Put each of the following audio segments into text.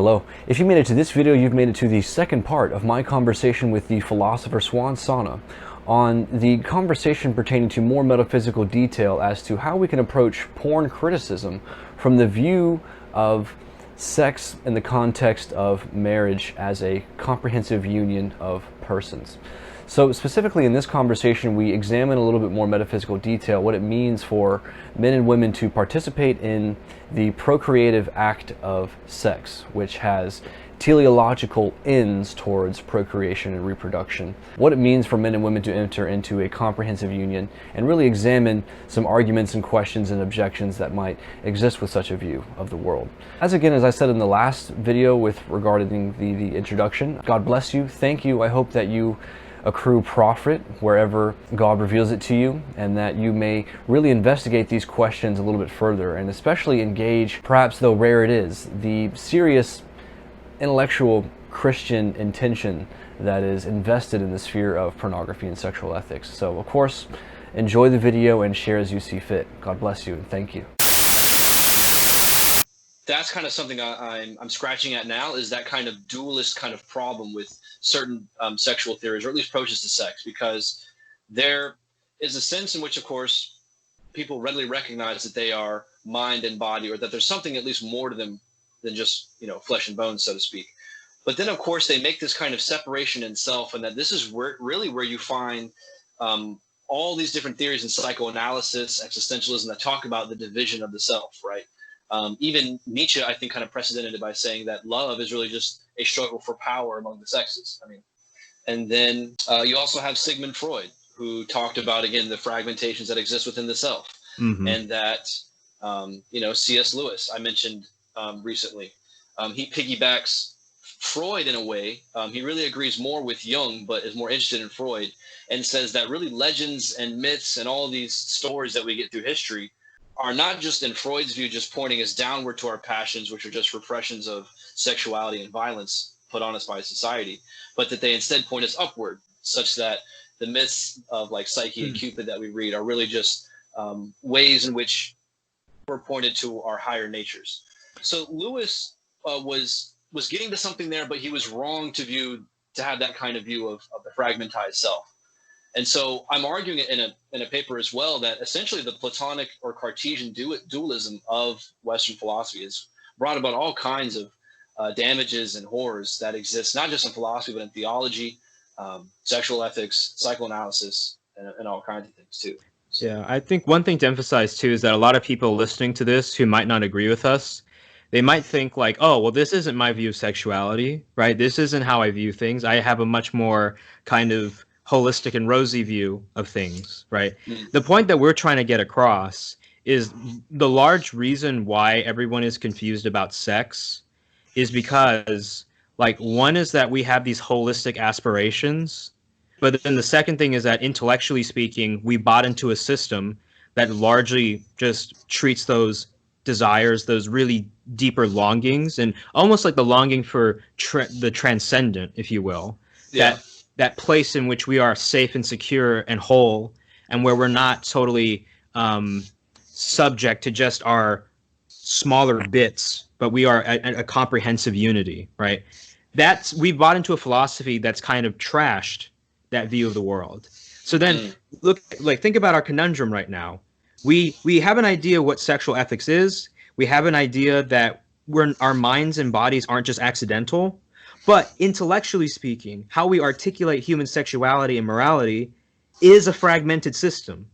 Hello. If you made it to this video, you've made it to the second part of my conversation with the philosopher Suan Sonna on the conversation pertaining to more metaphysical detail as to how we can approach porn criticism from the view of sex in the context of marriage as a comprehensive union of persons. So specifically in this conversation, we examine a little bit more metaphysical detail, what it means for men and women to participate in the procreative act of sex, which has teleological ends towards procreation and reproduction, what it means for men and women to enter into a comprehensive union, and really examine some arguments and questions and objections that might exist with such a view of the world. As I said in the last video regarding the introduction, God bless you, thank you, I hope that you accrue profit wherever God reveals it to you, and that you may really investigate these questions a little bit further, and especially engage, perhaps though rare it is, the serious intellectual Christian intention that is invested in the sphere of pornography and sexual ethics. So of course, enjoy the video and share as you see fit. God bless you and thank you. That's kind of something I'm scratching at now, is that kind of dualist kind of problem with certain sexual theories, or at least approaches to sex, because there is a sense in which, of course, people readily recognize that they are mind and body, or that there's something at least more to them than just, flesh and bones, so to speak. But then, of course, they make this kind of separation in self, and that this is really where you find all these different theories in psychoanalysis, existentialism, that talk about the division of the self, right? Even Nietzsche, I think, kind of precedented it by saying that love is really just a struggle for power among the sexes. And then you also have Sigmund Freud, who talked about, again, the fragmentations that exist within the self. Mm-hmm. And that, C.S. Lewis, I mentioned recently, he piggybacks Freud in a way. He really agrees more with Jung, but is more interested in Freud, and says that really legends and myths and all these stories that we get through history are not just, in Freud's view, just pointing us downward to our passions, which are just repressions of sexuality and violence put on us by society, but that they instead point us upward, such that the myths of like Psyche and Cupid that we read are really just ways in which we're pointed to our higher natures. So Lewis was getting to something there, but he was wrong to have that kind of view of the fragmentized self. And so I'm arguing in a paper as well that essentially the Platonic or Cartesian dualism of Western philosophy has brought about all kinds of damages and horrors that exist, not just in philosophy, but in theology, sexual ethics, psychoanalysis, and all kinds of things too. Yeah, I think one thing to emphasize too is that a lot of people listening to this who might not agree with us, they might think like, oh, well, this isn't my view of sexuality, right? This isn't how I view things. I have a much more kind of holistic and rosy view of things, right? The point that we're trying to get across is the large reason why everyone is confused about sex is because, like, one is that we have these holistic aspirations, but then the second thing is that intellectually speaking, we bought into a system that largely just treats those desires, those really deeper longings, and almost like the longing for the transcendent, if you will, that place in which we are safe and secure and whole, and where we're not totally subject to just our smaller bits, but we are a comprehensive unity, right? We bought into a philosophy that's kind of trashed that view of the world. So then think about our conundrum right now. We have an idea what sexual ethics is. We have an idea that our minds and bodies aren't just accidental. But intellectually speaking, how we articulate human sexuality and morality is a fragmented system.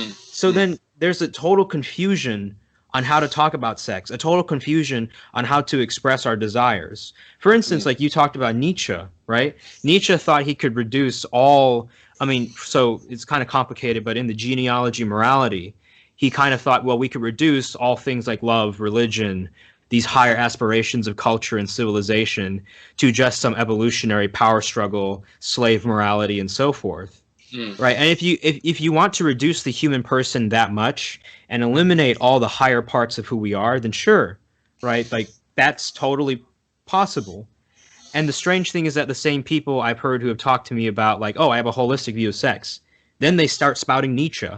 So then there's a total confusion on how to talk about sex, a total confusion on how to express our desires. For instance, like you talked about Nietzsche, right? Nietzsche thought he could reduce so it's kind of complicated, but in the genealogy of morality, he kind of thought, well, we could reduce all things like love, religion, these higher aspirations of culture and civilization to just some evolutionary power struggle, slave morality, and so forth. Right? And if you want to reduce the human person that much and eliminate all the higher parts of who we are, then sure, right? Like, that's totally possible. And the strange thing is that the same people I've heard who have talked to me about, like, oh, I have a holistic view of sex, then they start spouting Nietzsche.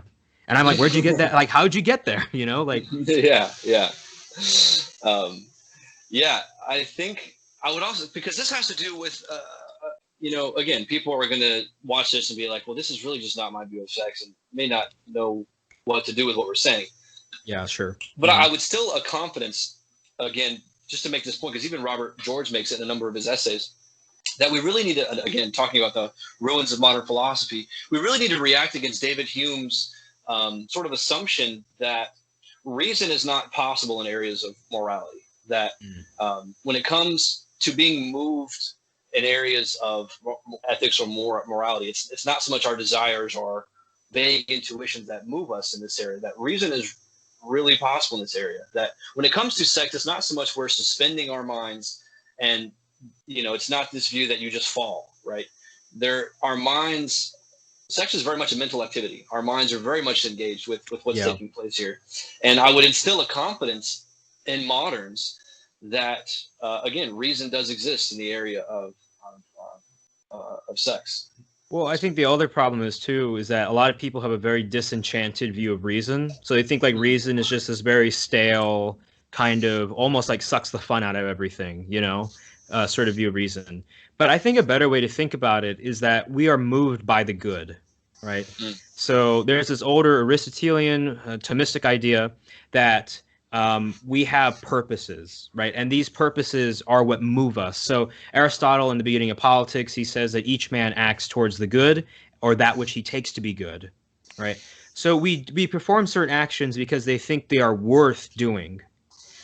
And I'm like, where'd you get that? Like, how'd you get there? Yeah. Yeah, I think I would also, because this has to do with, again, people are going to watch this and be like, well, this is really just not my view of sex, and may not know what to do with what we're saying. Yeah, sure. But I would still a confidence, again, just to make this point, because even Robert George makes it in a number of his essays, that we really need to, again, talking about the ruins of modern philosophy, we really need to react against David Hume's sort of assumption that reason is not possible in areas of morality. That when it comes to being moved in areas of ethics or morality, it's not so much our desires or vague intuitions that move us in this area. That reason is really possible in this area. That when it comes to sex, it's not so much we're suspending our minds, and it's not this view that you just fall, right? Our minds, sex is very much a mental activity. Our minds are very much engaged with what's Yeah. taking place here. And I would instill a confidence in moderns that, again, reason does exist in the area of sex. Well, I think the other problem is that a lot of people have a very disenchanted view of reason. So they think like reason is just this very stale kind of almost like sucks the fun out of everything, sort of view of reason. But I think a better way to think about it is that we are moved by the good, right? So there's this older Aristotelian Thomistic idea that we have purposes, right? And these purposes are what move us. So Aristotle, in the beginning of Politics, he says that each man acts towards the good or that which he takes to be good, right? So we perform certain actions because they think they are worth doing.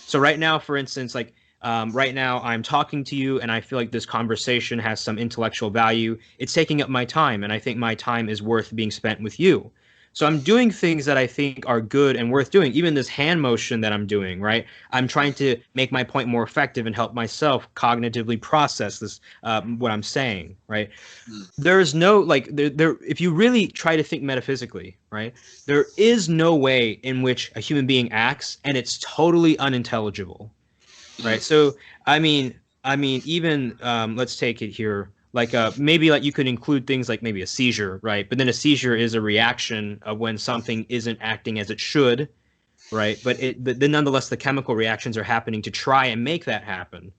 So right now, for instance, like right now I'm talking to you and I feel like this conversation has some intellectual value. It's taking up my time, and I think my time is worth being spent with you. So I'm doing things that I think are good and worth doing. Even this hand motion that I'm doing, right? I'm trying to make my point more effective and help myself cognitively process this, what I'm saying, right? There's no like there. If you really try to think metaphysically, right? There is no way in which a human being acts, and it's totally unintelligible, right? So even let's take it here. Like maybe like you could include things like maybe a seizure, right? But then a seizure is a reaction of when something isn't acting as it should, right? But then nonetheless the chemical reactions are happening to try and make that happen,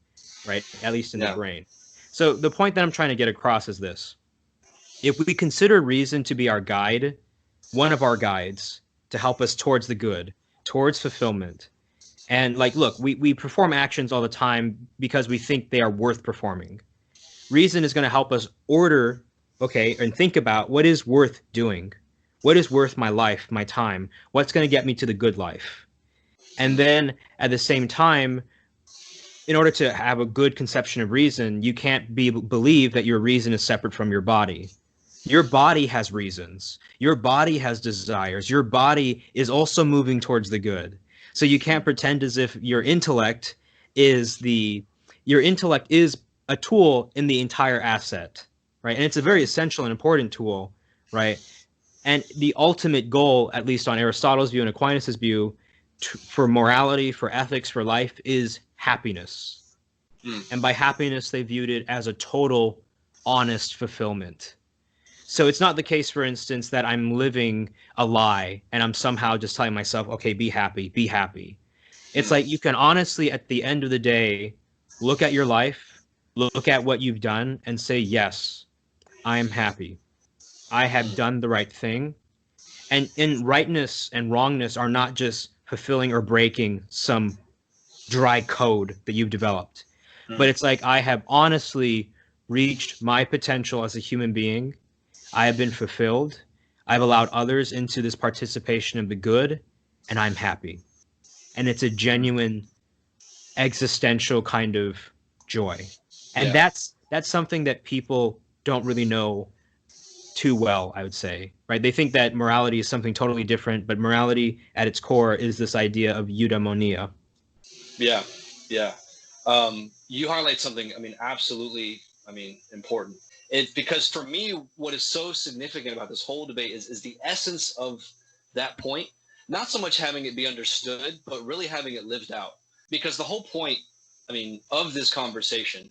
right? At least in the brain. So the point that I'm trying to get across is this: if we consider reason to be our guide, one of our guides to help us towards the good, towards fulfillment, and like, look, we perform actions all the time because we think they are worth performing. Reason is going to help us order, okay, and think about what is worth doing, what is worth my life, my time, what's going to get me to the good life. And then at the same time, in order to have a good conception of reason, you can't believe that your reason is separate from your body. Your body has reasons. Your body has desires. Your body is also moving towards the good. So you can't pretend as if your intellect is a tool in the entire asset, right? And it's a very essential and important tool, right? And the ultimate goal, at least on Aristotle's view and Aquinas' view, for morality, for ethics, for life, is happiness. And by happiness, they viewed it as a total, honest fulfillment. So it's not the case, for instance, that I'm living a lie and I'm somehow just telling myself, okay, be happy, be happy. It's like you can honestly, at the end of the day, look at your life, look at what you've done, and say, yes, I am happy. I have done the right thing. And in rightness and wrongness are not just fulfilling or breaking some dry code that you've developed, but it's like I have honestly reached my potential as a human being. I have been fulfilled. I've allowed others into this participation of the good, and I'm happy. And it's a genuine existential kind of joy. And that's something that people don't really know too well, I would say, right? They think that morality is something totally different, but morality at its core is this idea of eudaimonia. Yeah. You highlight something, absolutely, important. It's because for me, what is so significant about this whole debate is the essence of that point, not so much having it be understood, but really having it lived out. Because the whole point, of this conversation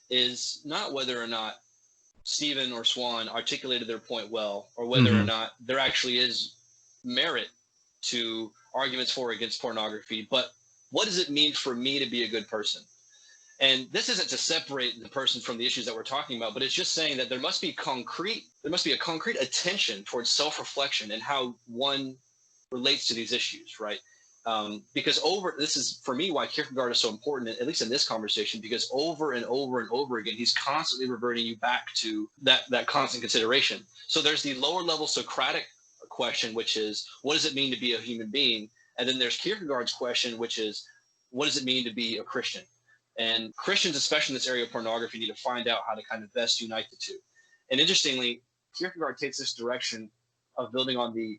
is not whether or not Stephen or Suan articulated their point well, or whether or not there actually is merit to arguments for or against pornography, but what does it mean for me to be a good person? And this isn't to separate the person from the issues that we're talking about, but it's just saying that there must be a concrete attention towards self-reflection and how one relates to these issues, right? Because this is for me why Kierkegaard is so important, at least in this conversation, because over and over and over again, he's constantly reverting you back to that constant consideration. So there's the lower level Socratic question, which is, what does it mean to be a human being? And then there's Kierkegaard's question, which is, what does it mean to be a Christian? And Christians, especially in this area of pornography, need to find out how to kind of best unite the two. And interestingly, Kierkegaard takes this direction of building on the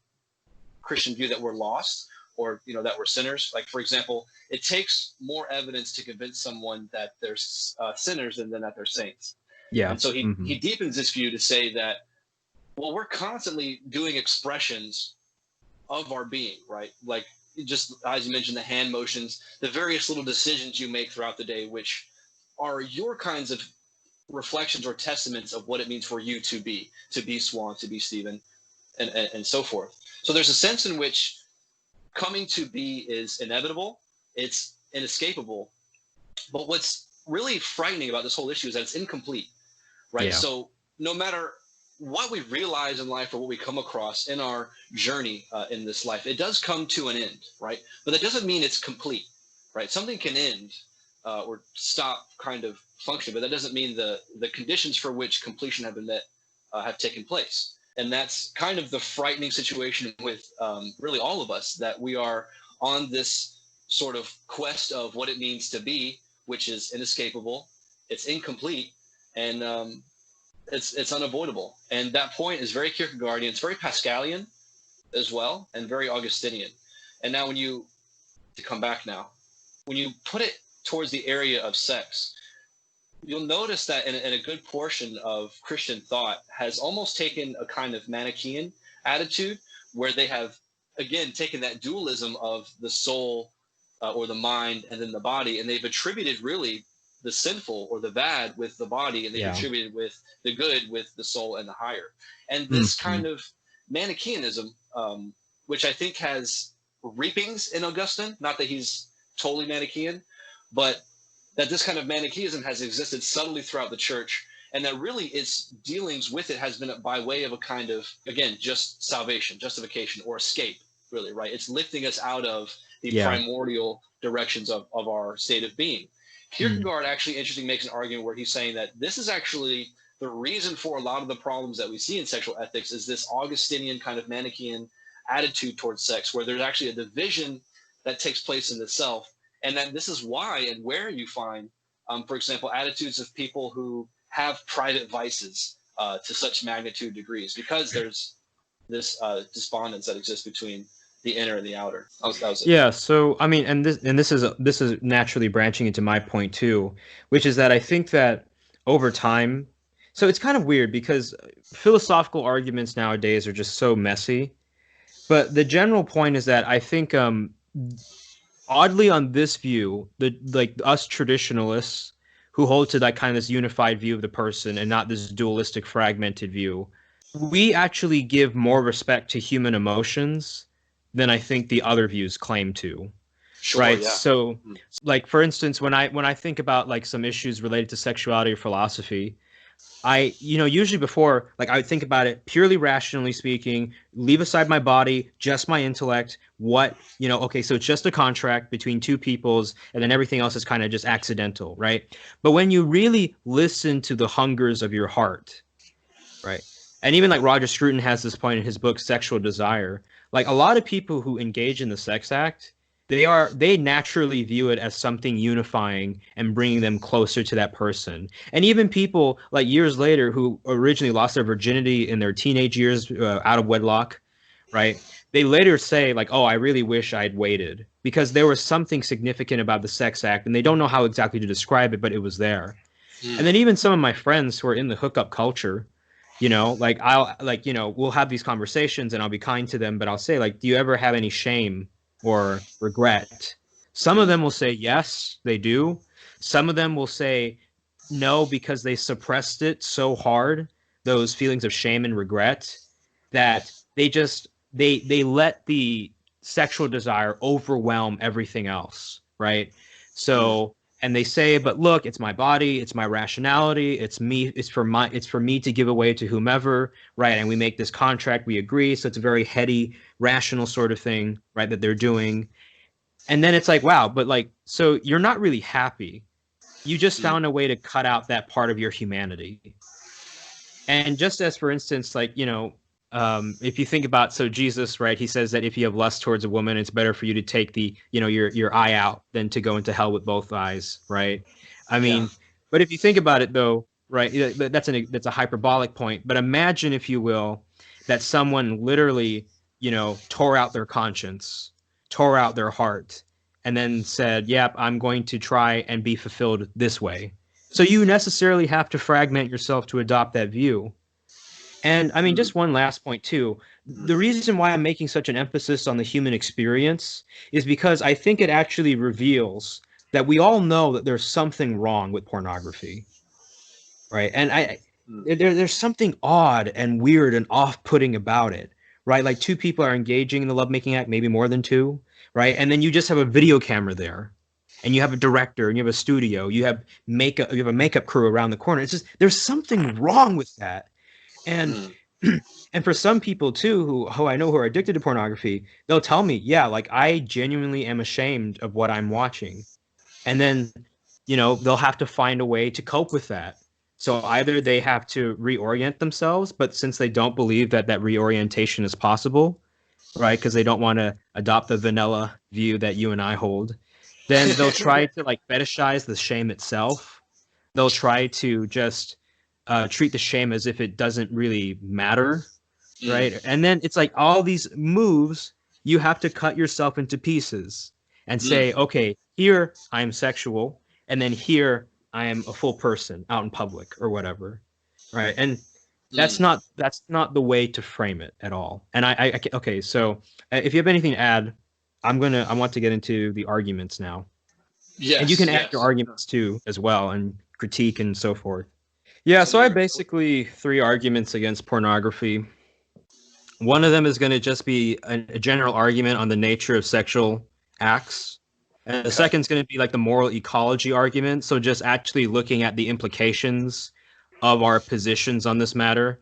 Christian view that we're lost, or that we're sinners. Like, for example, it takes more evidence to convince someone that they're sinners than that they're saints. Yeah. And so he deepens this view to say that, well, we're constantly doing expressions of our being, right? Like, just as you mentioned, the hand motions, the various little decisions you make throughout the day, which are your kinds of reflections or testaments of what it means for you to be Suan, to be Stephen, and so forth. So there's a sense in which coming to be is inevitable, it's inescapable. But what's really frightening about this whole issue is that it's incomplete, right? Yeah. So no matter what we realize in life or what we come across in our journey in this life, it does come to an end, right? But that doesn't mean it's complete, right? Something can end or stop kind of functioning, but that doesn't mean the conditions for which completion have been met have taken place. And that's kind of the frightening situation with really all of us, that we are on this sort of quest of what it means to be, which is inescapable, it's incomplete, and it's unavoidable. And that point is very Kierkegaardian, it's very Pascalian as well, and very Augustinian. And now to come back now, when you put it towards the area of sex, you'll notice that in a good portion of Christian thought has almost taken a kind of Manichaean attitude, where they have, again, taken that dualism of the soul or the mind and then the body, and they've attributed really the sinful or the bad with the body, and they've attributed with the good with the soul and the higher. And this kind of Manichaeanism, which I think has reapings in Augustine, not that he's totally Manichaean, but that this kind of Manichaeism has existed subtly throughout the church, and that really its dealings with it has been by way of a kind of, again, just salvation, justification, or escape, really, right? It's lifting us out of the primordial directions of our state of being. Kierkegaard actually, interesting, makes an argument where he's saying that this is actually the reason for a lot of the problems that we see in sexual ethics, is this Augustinian kind of Manichaean attitude towards sex, where there's actually a division that takes place in the self. And then this is why and where you find, for example, attitudes of people who have private vices to such magnitude degrees, because there's this despondence that exists between the inner and the outer. That was it. Yeah, so I mean, and this is naturally branching into my point too, which is that I think that over time, so it's kind of weird because philosophical arguments nowadays are just so messy. But the general point is that I think oddly on this view, like us traditionalists who hold to that kind of this unified view of the person and not this dualistic fragmented view, we actually give more respect to human emotions than I think the other views claim to. Sure, right? Yeah. So like, for instance, when I think about like some issues related to sexuality or philosophy, I, usually before, like, I would think about it purely rationally speaking, leave aside my body, just my intellect, okay, so it's just a contract between two peoples, and then everything else is kind of just accidental, right? But when you really listen to the hungers of your heart, right? And even like Roger Scruton has this point in his book, Sexual Desire, like a lot of people who engage in the sex act, they naturally view it as something unifying and bringing them closer to that person. And even people like years later who originally lost their virginity in their teenage years out of wedlock, right? They later say like, oh, I really wish I'd waited, because there was something significant about the sex act, and they don't know how exactly to describe it, but it was there. And then even some of my friends who are in the hookup culture, we'll have these conversations and I'll be kind to them, but I'll say like, do you ever have any shame or regret? Some of them will say yes, they do. Some of them will say no, because they suppressed it so hard, those feelings of shame and regret, that they let the sexual desire overwhelm everything else, right? So and they say, but look, it's my body, it's my rationality, it's me, it's for me to give away to whomever, right? And we make this contract, we agree. So it's a very heady, rational sort of thing, right, that they're doing. And then it's like, wow, but like, so you're not really happy. You just found a way to cut out that part of your humanity. And just as, for instance, like, if you think about, so Jesus, right, he says that if you have lust towards a woman, it's better for you to take your eye out than to go into hell with both eyes, right? I mean, but if you think about it though, right, that's a hyperbolic point. But imagine, if you will, that someone literally, tore out their conscience, tore out their heart, and then said, yep, I'm going to try and be fulfilled this way. So you necessarily have to fragment yourself to adopt that view. And I mean, just one last point too. The reason why I'm making such an emphasis on the human experience is because I think it actually reveals that we all know that there's something wrong with pornography, right? And there's something odd and weird and off-putting about it, right? Like two people are engaging in the lovemaking act, maybe more than two, right? And then you just have a video camera there, and you have a director, and you have a studio, you have a makeup crew around the corner. It's just, there's something wrong with that. And and for some people too, who I know who are addicted to pornography, they'll tell me, yeah, like I genuinely am ashamed of what I'm watching. And then, they'll have to find a way to cope with that. So either they have to reorient themselves, but since they don't believe that reorientation is possible, right, because they don't want to adopt the vanilla view that you and I hold, then they'll try to like fetishize the shame itself. They'll try to just treat the shame as if it doesn't really matter, right? And then it's like all these moves, you have to cut yourself into pieces and say, okay, here I am sexual, and then here I am a full person out in public or whatever, right? And that's not the way to frame it at all. And okay, so if you have anything to add, I want to get into the arguments now. Yes, and you can add your arguments too as well, and critique and so forth. Yeah, so I have basically 3 arguments against pornography. One of them is going to just be a general argument on the nature of sexual acts. And the second is going to be like the moral ecology argument. So just actually looking at the implications of our positions on this matter.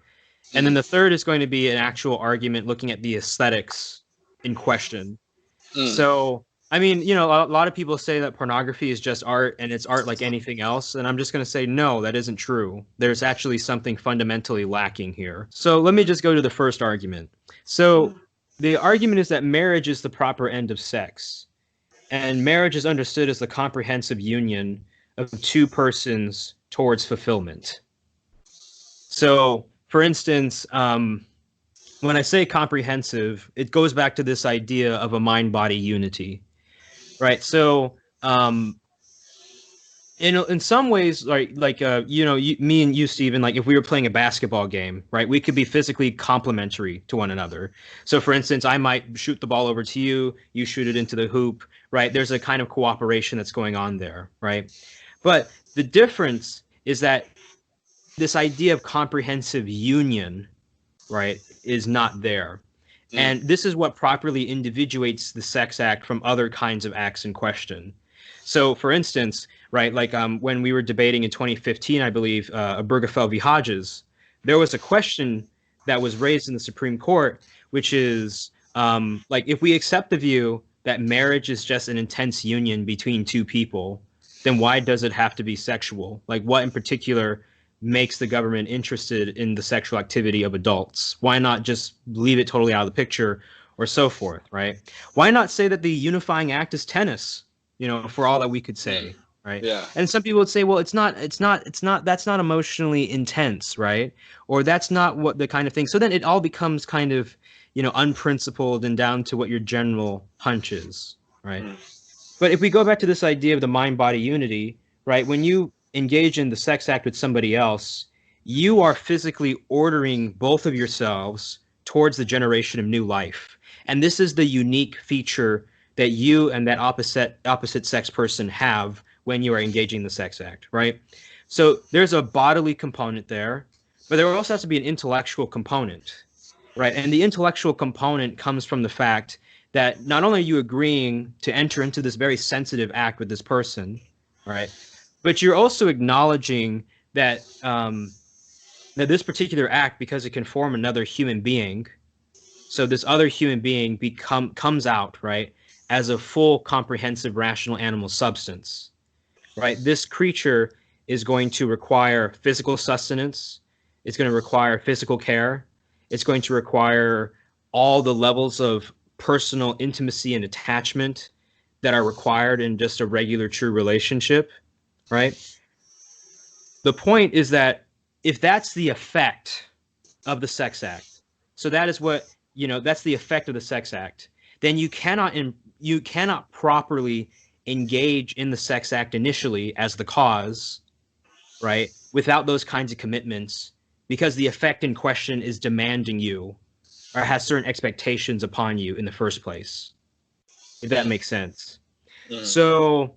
And then the third is going to be an actual argument looking at the aesthetics in question. So I mean, a lot of people say that pornography is just art and it's art like anything else. And I'm just going to say, no, that isn't true. There's actually something fundamentally lacking here. So let me just go to the first argument. So the argument is that marriage is the proper end of sex. And marriage is understood as the comprehensive union of 2 persons towards fulfillment. So, for instance, when I say comprehensive, it goes back to this idea of a mind-body unity. Right. So, in some ways, me and you, Stephen, like if we were playing a basketball game, right, we could be physically complementary to one another. So, for instance, I might shoot the ball over to you, you shoot it into the hoop, right? There's a kind of cooperation that's going on there, right? But the difference is that this idea of comprehensive union, right, is not there. And this is what properly individuates the sex act from other kinds of acts in question. So, for instance, right, like when we were debating in 2015, I believe, Obergefell v. Hodges, there was a question that was raised in the Supreme Court, which is, like, if we accept the view that marriage is just an intense union between 2 people, then why does it have to be sexual? Like, what in particular makes the government interested in the sexual activity of adults? Why not just leave it totally out of the picture, or so forth, right? Why not say that the unifying act is tennis, for all that we could say, right? Yeah. And some people would say, well, that's not emotionally intense, right? Or that's not what the kind of thing. So then it all becomes kind of, unprincipled and down to what your general hunch is, right? But if we go back to this idea of the mind-body unity, right? When you engage in the sex act with somebody else, you are physically ordering both of yourselves towards the generation of new life. And this is the unique feature that you and that opposite sex person have when you are engaging in the sex act, right? So there's a bodily component there, but there also has to be an intellectual component, right? And the intellectual component comes from the fact that not only are you agreeing to enter into this very sensitive act with this person, right? But you're also acknowledging that that this particular act, because it can form another human being, so this other human being comes out, right, as a full, comprehensive, rational animal substance, right? This creature is going to require physical sustenance. It's going to require physical care. It's going to require all the levels of personal intimacy and attachment that are required in just a regular, true relationship, right? The point is that if that's the effect of the sex act, so that is what, that's the effect of the sex act, then you cannot properly engage in the sex act initially as the cause, right, without those kinds of commitments, because the effect in question is demanding you or has certain expectations upon you in the first place, if that makes sense. So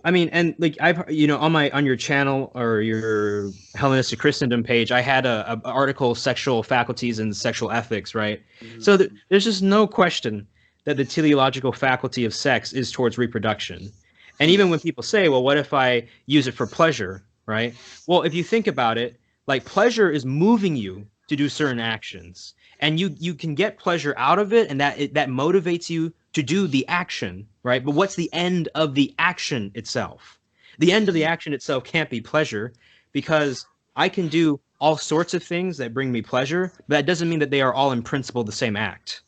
I mean, and like I've on your channel or your Hellenistic Christendom page, I had a article, Sexual Faculties and Sexual Ethics, right? So there's just no question that the teleological faculty of sex is towards reproduction. And even when people say, well, what if I use it for pleasure, right? Well, if you think about it, like, pleasure is moving you to do certain actions, and you can get pleasure out of it, and that motivates you to do the action, right? But what's the end of the action itself? The end of the action itself can't be pleasure, because I can do all sorts of things that bring me pleasure, but that doesn't mean that they are all in principle the same act,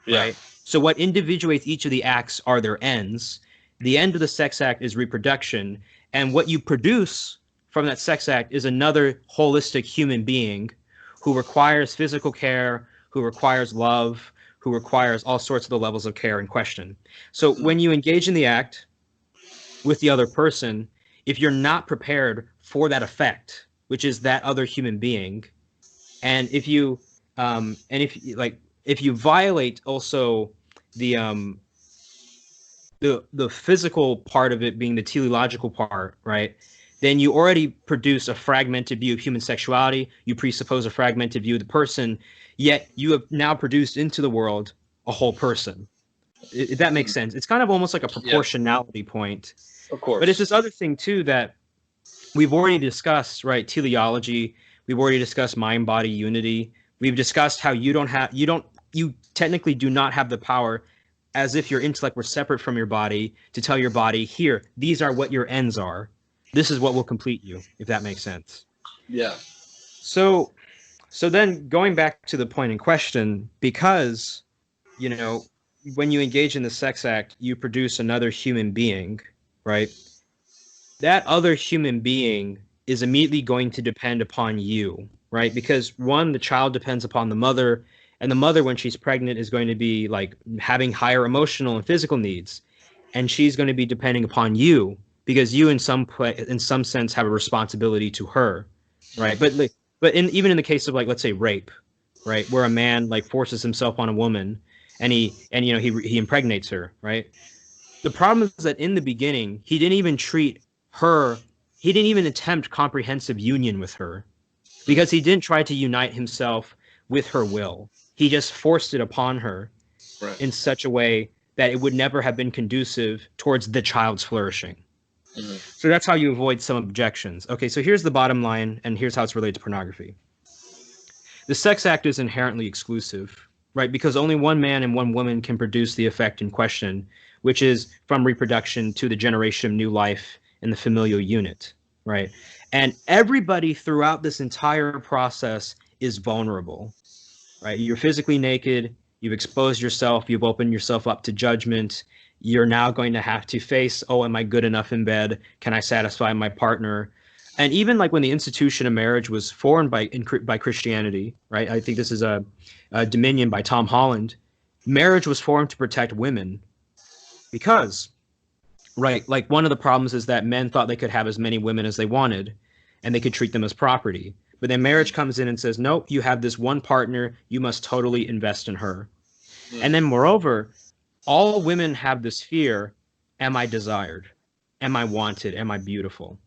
right? So what individuates each of the acts are their ends. The end of the sex act is reproduction, and what you produce from that sex act is another holistic human being who requires physical care, who requires love, who requires all sorts of the levels of care in question. So when you engage in the act with the other person, if you're not prepared for that effect, which is that other human being, and if you violate also the physical part of it being the teleological part, right? Then you already produce a fragmented view of human sexuality. You presuppose a fragmented view of the person, yet you have now produced into the world a whole person. If that makes sense. It's kind of almost like a proportionality point. Of course. But it's this other thing too that we've already discussed, right? Teleology. We've already discussed mind-body unity. We've discussed how you technically do not have the power, as if your intellect were separate from your body, to tell your body, here, these are what your ends are. This is what will complete you, if that makes sense. Yeah. So then going back to the point in question, because, when you engage in the sex act, you produce another human being, right? That other human being is immediately going to depend upon you, right? Because one, the child depends upon the mother, and the mother, when she's pregnant, is going to be like having higher emotional and physical needs, and she's going to be depending upon you, because you in some sense have a responsibility to her, right? But even in the case of, like, let's say rape, right, where a man like forces himself on a woman and he impregnates her, right? The problem is that in the beginning he didn't even attempt comprehensive union with her, because he didn't try to unite himself with her will. He just forced it upon her, right, in such a way that it would never have been conducive towards the child's flourishing. So that's how you avoid some objections. Okay, so here's the bottom line, and here's how it's related to pornography. The sex act is inherently exclusive, right? Because only one man and one woman can produce the effect in question, which is from reproduction to the generation of new life in the familial unit, right? And everybody throughout this entire process is vulnerable, right? You're physically naked, you've exposed yourself, you've opened yourself up to judgment. You're now going to have to face, oh, am I good enough in bed? Can I satisfy my partner? And even like when the institution of marriage was formed by Christianity, right? I think this is a Dominion by Tom Holland. Marriage was formed to protect women because, right, like one of the problems is that men thought they could have as many women as they wanted and they could treat them as property. But then marriage comes in and says, nope, you have this one partner, you must totally invest in her. And then moreover, all women have this fear, am I desired? Am I wanted? Am I beautiful?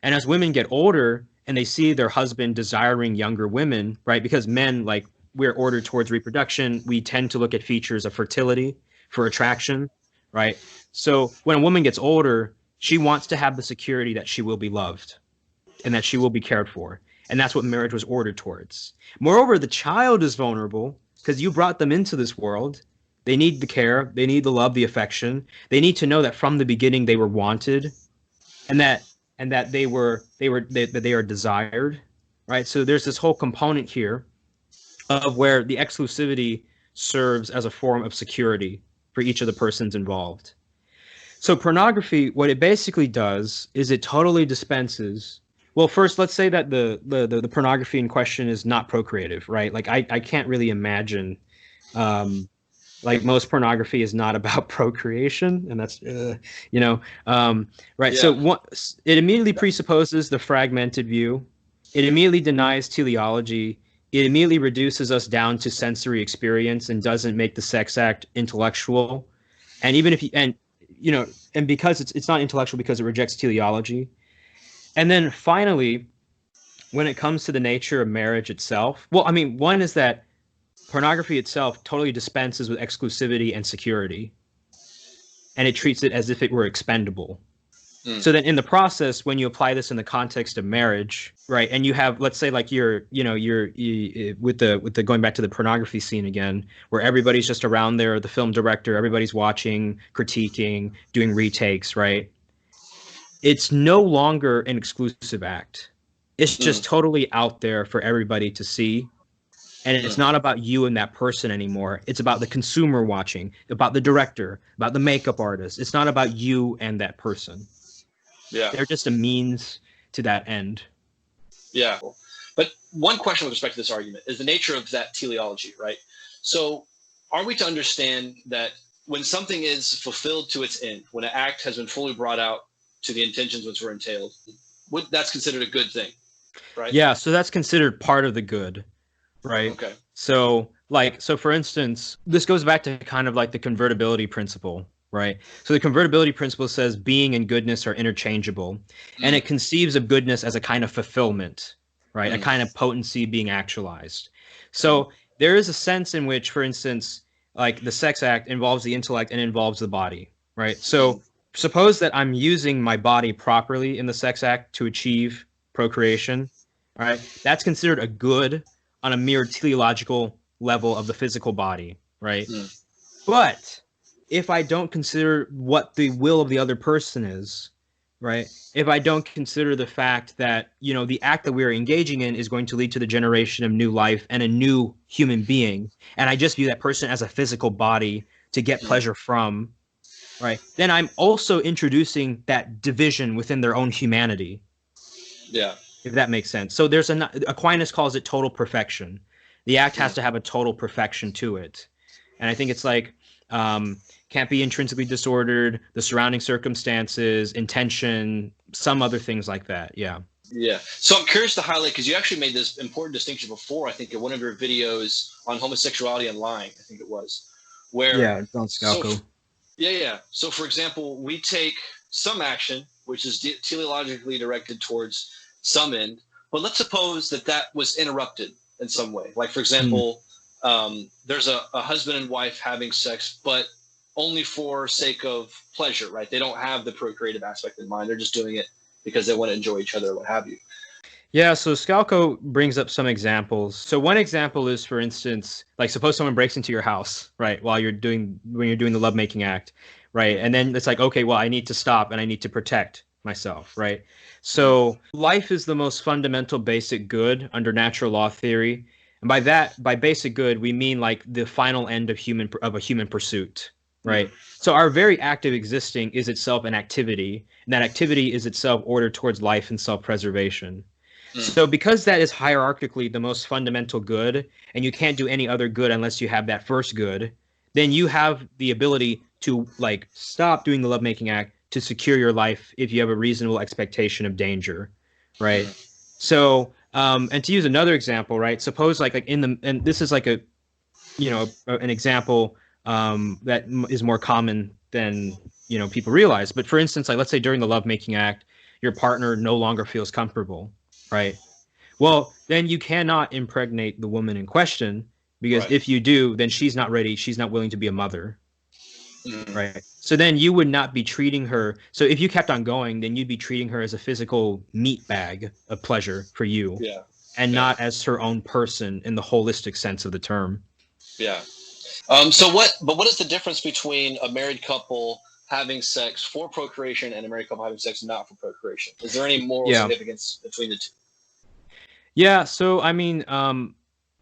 And as women get older and they see their husband desiring younger women, right? Because men, like, we're ordered towards reproduction. We tend to look at features of fertility for attraction, right? So when a woman gets older, She wants to have the security that she will be loved and that she will be cared for. And that's what marriage was ordered towards. Moreover, the child is vulnerable because you brought them into this world. They need the care, they need the love, the affection. They need to know that from the beginning they were wanted, and that they are desired, right? So there's this whole component here of where the exclusivity serves as a form of security for each of the persons involved. So pornography, what it basically does is it totally dispenses. Well, first, let's say that the pornography in question is not procreative, right? Like I can't really imagine, like most pornography is not about procreation, and that's right. Yeah. So it immediately presupposes the fragmented view. It immediately denies teleology. It immediately reduces us down to sensory experience and doesn't make the sex act intellectual. And even if and because it's not intellectual because it rejects teleology. And then finally, when it comes to the nature of marriage itself, well, I mean, one is that pornography itself totally dispenses with exclusivity and security, and it treats it as if it were expendable. So then in the process, when you apply this in the context of marriage, right, and you have, let's say, like you're with the going back to the pornography scene again, where everybody's just around there, the film director, everybody's watching, critiquing, doing retakes, right? It's no longer an exclusive act. It's just totally out there for everybody to see. And it's not about you and that person anymore. It's about the consumer watching, about the director, about the makeup artist. It's not about you and that person. Yeah. They're just a means to that end. Yeah. But one question with respect to this argument is the nature of that teleology, right? So are we to understand that when something is fulfilled to its end, when an act has been fully brought out to the intentions which were entailed, that's considered a good thing, right? Yeah, so that's considered part of the good, right? Okay. So for instance, this goes back to kind of like the convertibility principle, right? So the convertibility principle says being and goodness are interchangeable, and it conceives of goodness as a kind of fulfillment, right? A kind of potency being actualized. So there is a sense in which, for instance, like the sex act involves the intellect and involves the body, right? So suppose that I'm using my body properly in the sex act to achieve procreation, right? That's considered a good on a mere teleological level of the physical body, right? But if I don't consider what the will of the other person is, right? If I don't consider the fact that, the act that we're engaging in is going to lead to the generation of new life and a new human being, and I just view that person as a physical body to get pleasure from, right? Then I'm also introducing that division within their own humanity. Yeah. If that makes sense. So Aquinas calls it total perfection. The act has to have a total perfection to it. And I think it's like, can't be intrinsically disordered, the surrounding circumstances, intention, some other things like that. Yeah. Yeah. So I'm curious to highlight, because you actually made this important distinction before, I think, in one of your videos on homosexuality and lying, I think it was, where... Yeah, Don Scalco. So, for example, we take some action, which is teleologically directed towards some end, but let's suppose that was interrupted in some way. Like, for example, there's a husband and wife having sex, but only for sake of pleasure, right? They don't have the procreative aspect in mind. They're just doing it because they want to enjoy each other, or what have you. Yeah, so Scalco brings up some examples. So one example is, for instance, like suppose someone breaks into your house, right, when you're doing the lovemaking act, right? And then it's like, okay, well, I need to stop and I need to protect myself, right? So life is the most fundamental basic good under natural law theory. And by basic good, we mean like the final end of a human pursuit, right? So our very act of existing is itself an activity, and that activity is itself ordered towards life and self-preservation. So because that is hierarchically the most fundamental good, and you can't do any other good unless you have that first good, then you have the ability to like stop doing the lovemaking act to secure your life if you have a reasonable expectation of danger, right? So and to use another example, right? Suppose and this is like an example that is more common than people realize. But for instance, like let's say during the lovemaking act, your partner no longer feels comfortable, right? Well, then you cannot impregnate the woman in question, because if you do, then she's not ready. She's not willing to be a mother, right? So then you would not be treating her. So if you kept on going, then you'd be treating her as a physical meat bag of pleasure for you, Yeah. and Yeah. not as her own person in the holistic sense of the term. Yeah. But what is the difference between a married couple having sex for procreation and a married couple having sex not for procreation? Is there any moral Yeah. significance between the two? Yeah. So, I mean,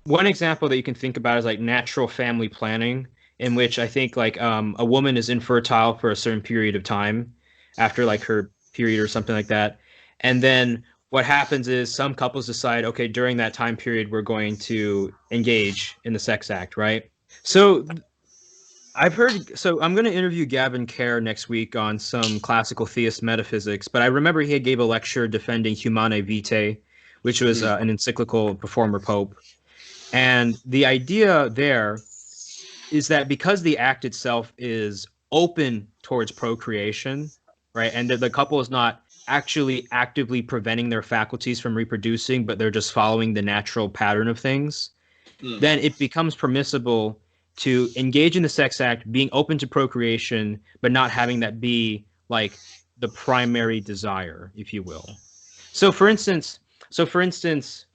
one example that you can think about is like natural family planning, in which I think like a woman is infertile for a certain period of time after like her period or something like that. And then what happens is some couples decide, okay, during that time period, we're going to engage in the sex act, right? So I've heard, so I'm going to interview Gavin Kerr next week on some classical theist metaphysics, but I remember he gave a lecture defending Humanae Vitae, which was Mm. an encyclical of the former pope. And the idea there is that because the act itself is open towards procreation, right, and that the couple is not actually actively preventing their faculties from reproducing, but they're just following the natural pattern of things, Mm. then it becomes permissible to engage in the sex act, being open to procreation, but not having that be like the primary desire, if you will. So for instance,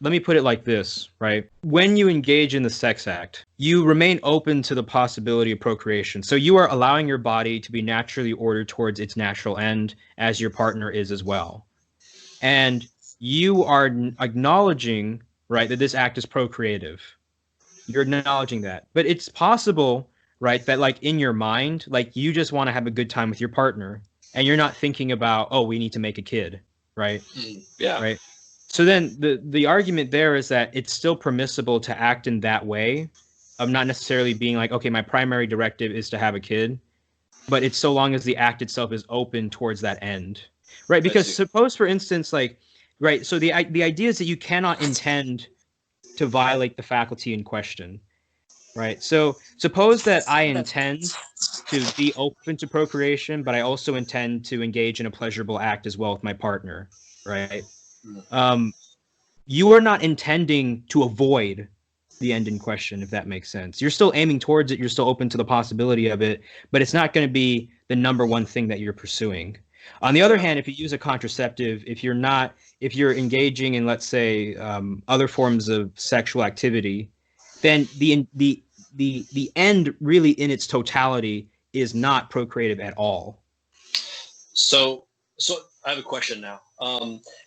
let me put it like this, right? When you engage in the sex act, you remain open to the possibility of procreation. So you are allowing your body to be naturally ordered towards its natural end, as your partner is as well. And you are acknowledging, right, that this act is procreative. You're acknowledging that. But it's possible, right, that like in your mind, like you just want to have a good time with your partner and you're not thinking about, oh, we need to make a kid, right? Mm. Yeah. Right. So then the argument there is that it's still permissible to act in that way of not necessarily being like, okay, my primary directive is to have a kid, but it's so long as the act itself is open towards that end. Right? I Because see. suppose for instance like right, so the idea is that you cannot intend to violate the faculty in question. Right. So suppose that I intend to be open to procreation, but I also intend to engage in a pleasurable act as well with my partner. Right. Mm. Um, you are not intending to avoid the end in question, if that makes sense. You're still aiming towards it. You're still open to the possibility of it, but it's not going to be the number one thing that you're pursuing. On the other Yeah. hand, if you use a contraceptive, if you're engaging in, let's say, other forms of sexual activity, then the end really in its totality is not procreative at all. So I have a question now.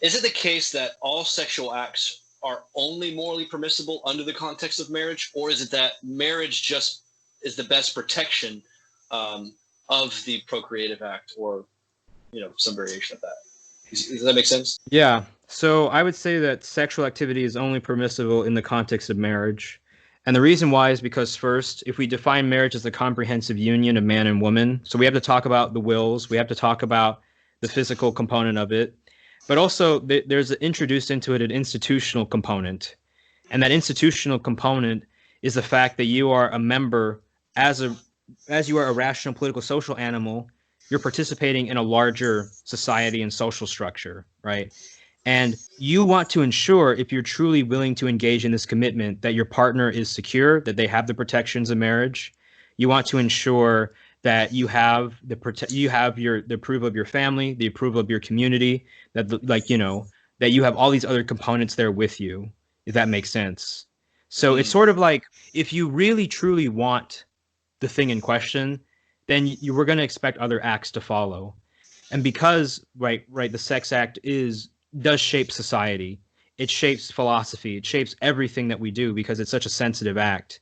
Is it the case that all sexual acts are only morally permissible under the context of marriage, or is it that marriage just is the best protection of the procreative act, or some variation of that? Does that make sense? Yeah. So I would say that sexual activity is only permissible in the context of marriage. And the reason why is because, first, if we define marriage as a comprehensive union of man and woman, so we have to talk about the wills, we have to talk about the physical component of it, but also there's introduced into it an institutional component. And that institutional component is the fact that you are a member as you are a rational political social animal, you're participating in a larger society and social structure, right? And you want to ensure, if you're truly willing to engage in this commitment, that your partner is secure, that they have the protections of marriage. You want to ensure that you have the approval of your family, the approval of your community, that that you have all these other components there with you, if that makes sense. So it's Mm. sort of like, if you really truly want the thing in question, then you were going to expect other acts to follow. And because the sex act does shape society, it shapes philosophy, it shapes everything that we do because it's such a sensitive act,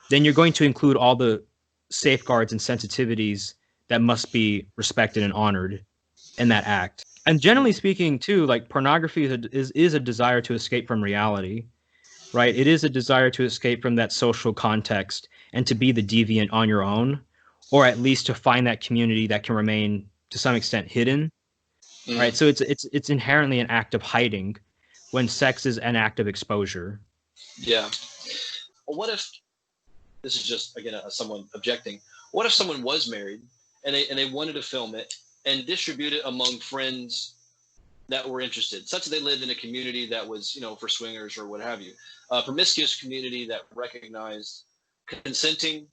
then you're going to include all the safeguards and sensitivities that must be respected and honored in that act. And generally speaking too, like pornography is a desire to escape from reality, right? It is a desire to escape from that social context and to be the deviant on your own, or at least to find that community that can remain to some extent hidden, right? Mm. So it's inherently an act of hiding when sex is an act of exposure. Yeah. Well, what if this is just again someone objecting? What if someone was married and they wanted to film it and distribute it among friends that were interested, such that they lived in a community that was, for swingers or what have you, a promiscuous community that recognized consenting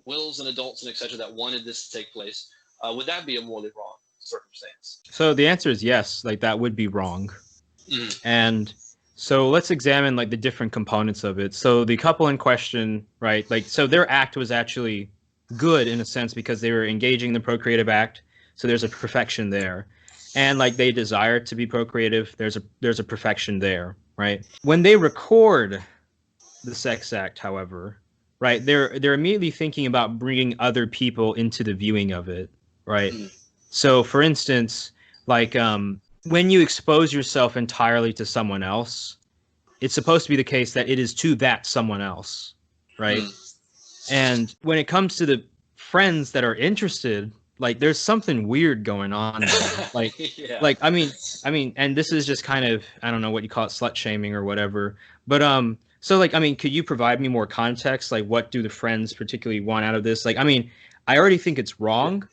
wills and adults and etc. that wanted this to take place, would that be a morally wrong circumstance? So the answer is yes, like that would be wrong. And so let's examine like the different components of it. So the couple in question, right? Like, so their act was actually good in a sense because they were engaging in the procreative act. So there's a perfection there. And like they desire to be procreative, there's a perfection there, right? When they record the sex act, however, right, they're immediately thinking about bringing other people into the viewing of it, right? So for instance, like when you expose yourself entirely to someone else, it's supposed to be the case that it is to that someone else, right? And when it comes to the friends that are interested, like there's something weird going on there. Like Yeah. like I mean and this is just kind of, I don't know what you call it, slut shaming or whatever, but so like, I mean, could you provide me more context? Like what do the friends particularly want out of this? Like, I mean, I already think it's wrong,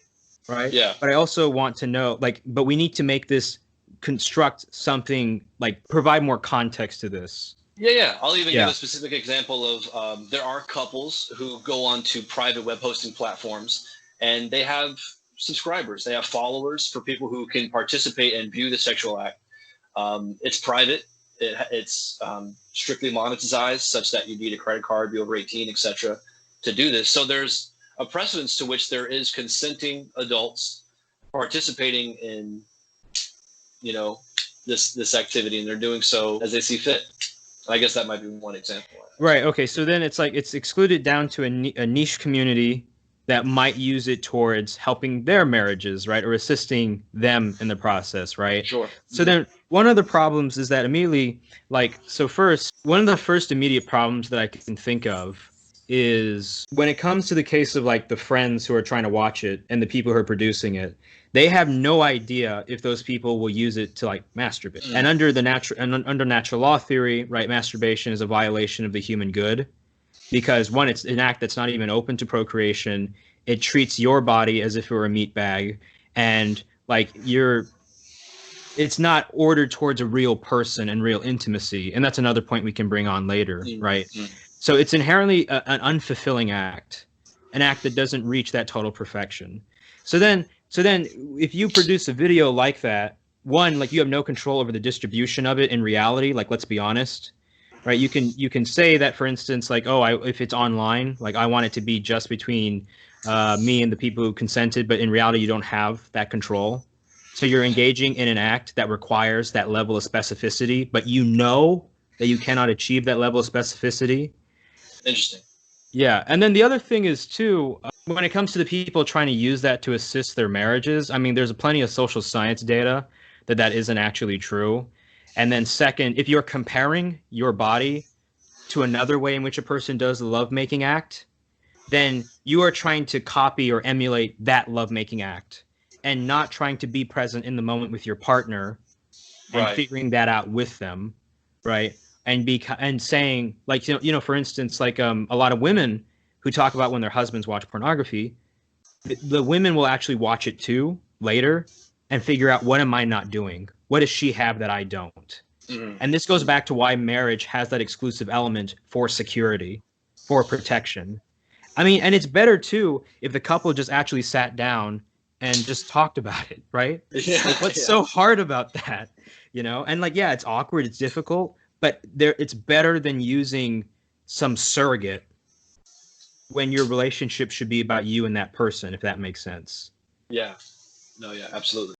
right? Yeah. But I also want to know, like, but we need to make this construct something, like provide more context to this. Yeah. I'll even give a specific example of there are couples who go on to private web hosting platforms and they have subscribers, they have followers for people who can participate and view the sexual act. It's private. It's strictly monetized such that you need a credit card, be over 18, etc. to do this. So there's a precedence to which there is consenting adults participating in, this activity, and they're doing so as they see fit. I guess that might be one example. Right. Okay. So then it's like it's excluded down to a niche community that might use it towards helping their marriages, right, or assisting them in the process, right? Sure. So then one of the problems is that immediately, like, so first, one of the first immediate problems that I can think of is when it comes to the case of like the friends who are trying to watch it and the people who are producing it, they have no idea if those people will use it to like masturbate. And under natural law theory, right, masturbation is a violation of the human good. Because one, it's an act that's not even open to procreation. It treats your body as if it were a meat bag, and like it's not ordered towards a real person and real intimacy. And that's another point we can bring on later, right? So it's inherently an unfulfilling act, an act that doesn't reach that total perfection. So then if you produce a video like that, one, like you have no control over the distribution of it in reality. Like, let's be honest. Right, you can say that, for instance, like, if it's online, like I want it to be just between me and the people who consented, but in reality, you don't have that control. So you're engaging in an act that requires that level of specificity, but you know that you cannot achieve that level of specificity. Interesting. Yeah, and then the other thing is too, when it comes to the people trying to use that to assist their marriages, I mean, there's plenty of social science data that isn't actually true. And then second, if you're comparing your body to another way in which a person does the lovemaking act, then you are trying to copy or emulate that lovemaking act and not trying to be present in the moment with your partner and figuring that out with them, right? And saying, like, for instance, like a lot of women who talk about when their husbands watch pornography, the women will actually watch it too later and figure out, what am I not doing? What does she have that I don't? And this goes back to why marriage has that exclusive element for security, for protection. I mean, and it's better too if the couple just actually sat down and just talked about it, right? Like, what's so hard about that? And like, yeah, it's awkward, it's difficult, but it's better than using some surrogate when your relationship should be about you and that person, if that makes sense. Yeah. No, yeah, absolutely.